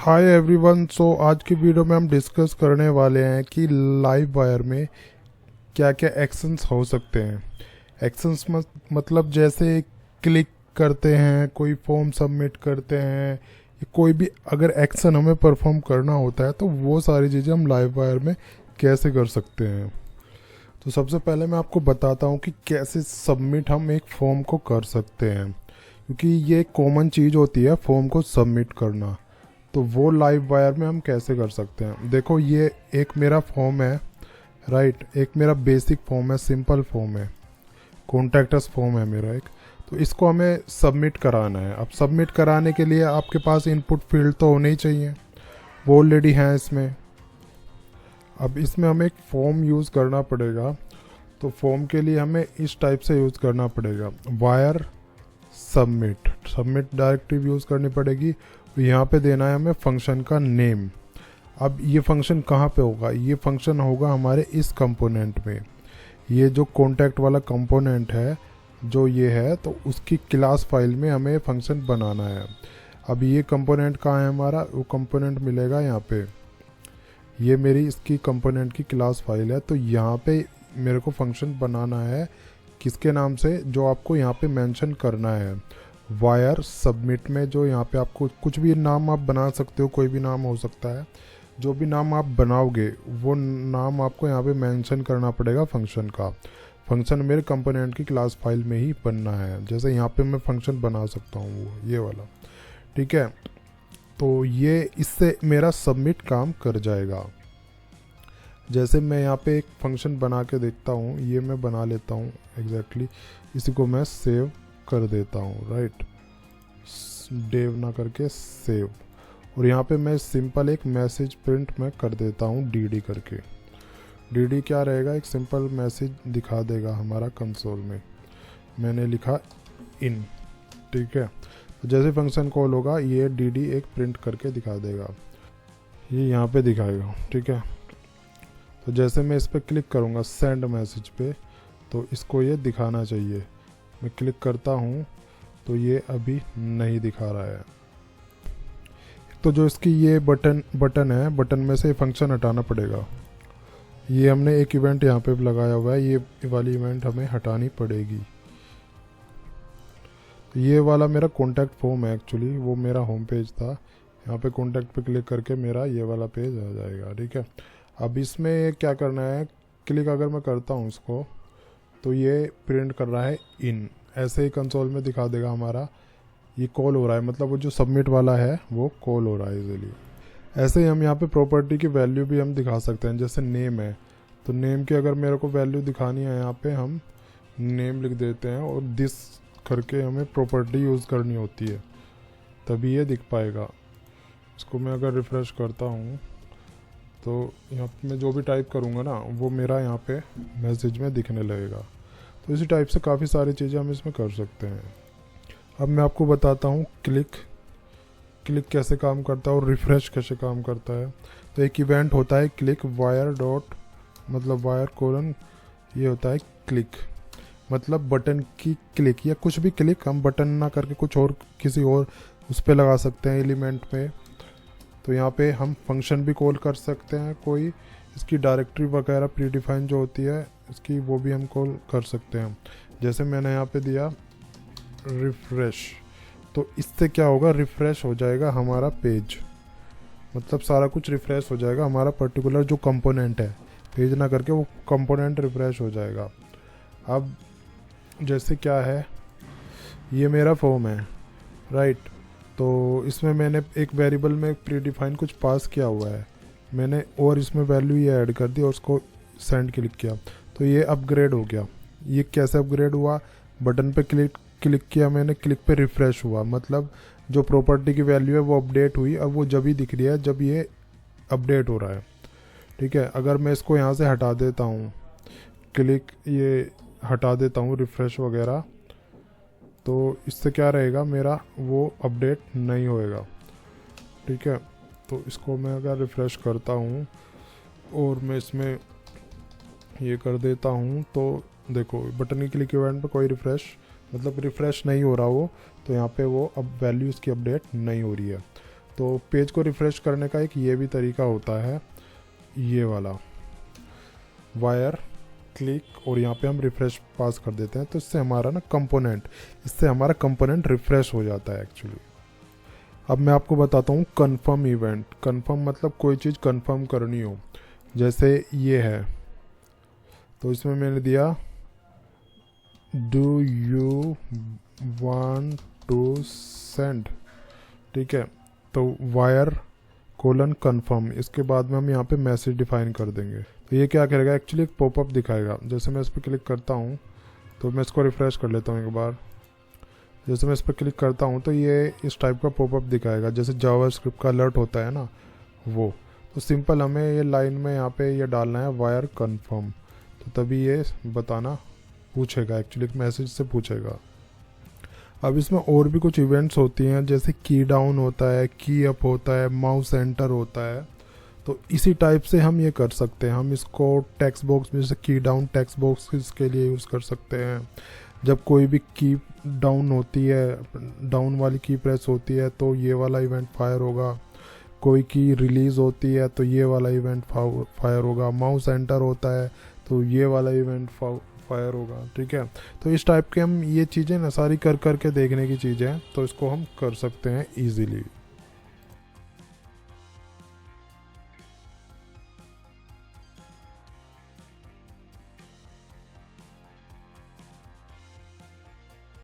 Hi everyone. सो आज की video में हम डिस्कस करने वाले हैं कि लाइव वायर में क्या क्या एक्शंस हो सकते हैं। एक्शंस मतलब जैसे क्लिक करते हैं, कोई फॉर्म सबमिट करते हैं, कोई भी अगर एक्शन हमें परफॉर्म करना होता है तो वो सारी चीज़ें हम लाइव वायर में कैसे कर सकते हैं। तो सबसे पहले मैं आपको बताता हूँ कि कैसे सबमिट हम एक फॉर्म को कर सकते हैं, क्योंकि ये कॉमन चीज़ होती है फॉर्म को सबमिट करना। तो वो लाइव वायर में हम कैसे कर सकते हैं। देखो, ये एक मेरा फॉर्म है, राइट। एक मेरा बेसिक फॉर्म है, सिंपल फॉर्म है, कॉन्टैक्टस फॉर्म है मेरा एक। तो इसको हमें सबमिट कराना है। अब सबमिट कराने के लिए आपके पास इनपुट फील्ड तो होने ही चाहिए, वो ऑलरेडी हैं इसमें। अब इसमें हमें एक फॉर्म यूज़ करना पड़ेगा। तो फॉर्म के लिए हमें इस टाइप से यूज़ करना पड़ेगा, वायर सबमिट डायरेक्टिव यूज़ करनी पड़ेगी। यहाँ पे देना है हमें फंक्शन का नेम। अब ये फंक्शन कहाँ पे होगा? ये फंक्शन होगा हमारे इस कंपोनेंट में। ये जो कॉन्टैक्ट वाला कंपोनेंट है जो ये है, तो उसकी क्लास फाइल में हमें फंक्शन बनाना है। अब ये कंपोनेंट कहाँ है हमारा? वो कंपोनेंट मिलेगा यहाँ पे। ये मेरी इसकी कंपोनेंट की क्लास फाइल है। तो यहाँ पे मेरे को फंक्शन बनाना है, किसके नाम से? जो आपको यहाँ पे मेंशन करना है, वायर सबमिट में। जो यहाँ पे आपको कुछ भी नाम आप बना सकते हो, कोई भी नाम हो सकता है। जो भी नाम आप बनाओगे वो नाम आपको यहाँ पे मेंशन करना पड़ेगा फंक्शन का। फंक्शन मेरे कंपोनेंट की क्लास फाइल में ही बनना है। जैसे यहाँ पे मैं फंक्शन बना सकता हूँ वो ये वाला, ठीक है। तो ये इससे मेरा सबमिट काम कर जाएगा। जैसे मैं यहाँ पे एक फंक्शन बना के देखता हूँ, ये मैं बना लेता हूँ एग्जैक्टली। इसी को मैं सेव कर देता हूँ, राइट। डेव ना करके सेव। और यहाँ पे मैं सिंपल एक मैसेज प्रिंट मैं कर देता हूँ डी करके। डी क्या रहेगा? एक सिंपल मैसेज दिखा देगा हमारा कंसोल में। मैंने लिखा इन, ठीक है। तो जैसे फंक्शन कॉल होगा ये डी एक प्रिंट करके दिखा देगा, ये यहाँ पे दिखाएगा, ठीक है। तो जैसे मैं इस पर क्लिक करूँगा सेंड मैसेज पे, तो इसको ये दिखाना चाहिए। मैं क्लिक करता हूँ तो ये नहीं दिखा रहा है। तो जो इसकी ये बटन है, बटन में से फंक्शन हटाना पड़ेगा। ये हमने एक इवेंट यहाँ पे लगाया हुआ है, ये वाली इवेंट हमें हटानी पड़ेगी। तो ये वाला मेरा कॉन्टैक्ट फॉर्म है एक्चुअली, वो मेरा होम पेज था। यहाँ पे कॉन्टैक्ट पे क्लिक करके मेरा ये वाला पेज आ जाएगा, ठीक है। अब इसमें क्या करना है, क्लिक अगर मैं करता हूँ इसको तो ये प्रिंट कर रहा है इन। ऐसे ही कंसोल में दिखा देगा हमारा ये कॉल हो रहा है, मतलब वो जो सबमिट वाला है वो कॉल हो रहा है इजीली। ऐसे ही हम यहाँ पे प्रॉपर्टी की वैल्यू भी हम दिखा सकते हैं। जैसे नेम है, तो नेम की अगर मेरे को वैल्यू दिखानी है, यहाँ पे हम नेम लिख देते हैं और दिस करके हमें प्रॉपर्टी यूज़ करनी होती है, तभी ये दिख पाएगा। इसको मैं अगर रिफ़्रेश करता हूँ तो यहाँ पे मैं जो भी टाइप करूँगा ना वो मेरा यहाँ पे मैसेज में दिखने लगेगा। तो इसी टाइप से काफ़ी सारी चीज़ें हम इसमें कर सकते हैं। अब मैं आपको बताता हूँ क्लिक कैसे काम करता है और रिफ़्रेश कैसे काम करता है। तो एक इवेंट होता है क्लिक वायर डॉट, मतलब वायर कोलन, ये होता है क्लिक, मतलब बटन की क्लिक या कुछ भी क्लिक। हम बटन ना करके कुछ और किसी और उस पर लगा सकते हैं एलिमेंट पे। तो यहाँ पे हम फंक्शन भी कॉल कर सकते हैं, कोई इसकी डायरेक्टरी वगैरह प्रीडिफाइन जो होती है इसकी, वो भी हम कॉल कर सकते हैं। जैसे मैंने यहाँ पे दिया रिफ़्रेश, तो इससे क्या होगा, रिफ़्रेश हो जाएगा हमारा पेज, मतलब सारा कुछ रिफ़्रेश हो जाएगा। हमारा पर्टिकुलर जो कंपोनेंट है, पेज ना करके वो कंपोनेंट रिफ़्रेश हो जाएगा। अब जैसे क्या है, ये मेरा फॉर्म है, राइट। तो इसमें मैंने एक वेरिएबल में प्रीडिफाइन कुछ पास किया हुआ है मैंने, और इसमें वैल्यू ये ऐड कर दी और उसको सेंड क्लिक किया, तो ये अपग्रेड हो गया। ये कैसे अपग्रेड हुआ? बटन पे क्लिक किया मैंने, क्लिक पे रिफ़्रेश हुआ, मतलब जो प्रॉपर्टी की वैल्यू है वो अपडेट हुई। अब वो जब ही दिख रही है जब ये अपडेट हो रहा है, ठीक है। अगर मैं इसको यहाँ से हटा देता हूँ, क्लिक ये हटा देता हूँ रिफ़्रेश वगैरह, तो इससे क्या रहेगा, मेरा वो अपडेट नहीं होएगा, ठीक है। तो इसको मैं अगर रिफ़्रेश करता हूँ और मैं इसमें ये कर देता हूँ, तो देखो बटन की क्लिक इवेंट पे कोई रिफ़्रेश नहीं हो रहा वो, तो यहाँ पे वो अब वैल्यू इसकी अपडेट नहीं हो रही है। तो पेज को रिफ़्रेश करने का एक ये भी तरीका होता है, ये वाला वायर क्लिक, और यहाँ पे हम रिफ़्रेश पास कर देते हैं, तो इससे हमारा कंपोनेंट रिफ़्रेश हो जाता है एक्चुअली। अब मैं आपको बताता हूँ कन्फर्म इवेंट। कन्फर्म मतलब कोई चीज़ कन्फर्म करनी हो, जैसे ये है, तो इसमें मैंने दिया do you want to send, ठीक है, तो वायर कोलन कन्फर्म, इसके बाद में हम यहाँ पे मैसेज डिफाइन कर देंगे। तो ये क्या करेगा, एक्चुअली एक पॉपअप दिखाएगा। जैसे मैं इस पर क्लिक करता हूँ, तो मैं इसको रिफ़्रेश कर लेता हूँ एक बार। जैसे मैं इस पर क्लिक करता हूँ तो ये इस टाइप का पॉपअप दिखाएगा, जैसे जावास्क्रिप्ट का अलर्ट होता है ना वो। तो सिंपल हमें ये लाइन में यहाँ पे ये डालना है वायर कन्फर्म, तो तभी ये बताना पूछेगा, एक्चुअली एक मैसेज से पूछेगा। अब इसमें और भी कुछ इवेंट्स होती हैं, जैसे की डाउन होता है, की अप होता है, माउस एंटर होता है। तो इसी टाइप से हम ये कर सकते हैं। हम इसको टेक्स्ट बॉक्स में, जैसे की डाउन टेक्स्ट बॉक्स के लिए यूज़ कर सकते हैं। जब कोई भी की डाउन होती है, डाउन वाली की प्रेस होती है, तो ये वाला इवेंट फायर होगा। कोई की रिलीज़ होती है तो ये वाला इवेंट फायर होगा। माउस एंटर होता है तो ये वाला इवेंट फायर होगा, ठीक है। तो इस टाइप के हम ये चीज़ें ना सारी कर करके देखने की चीज़ें हैं, तो इसको हम कर सकते हैं ईजीली।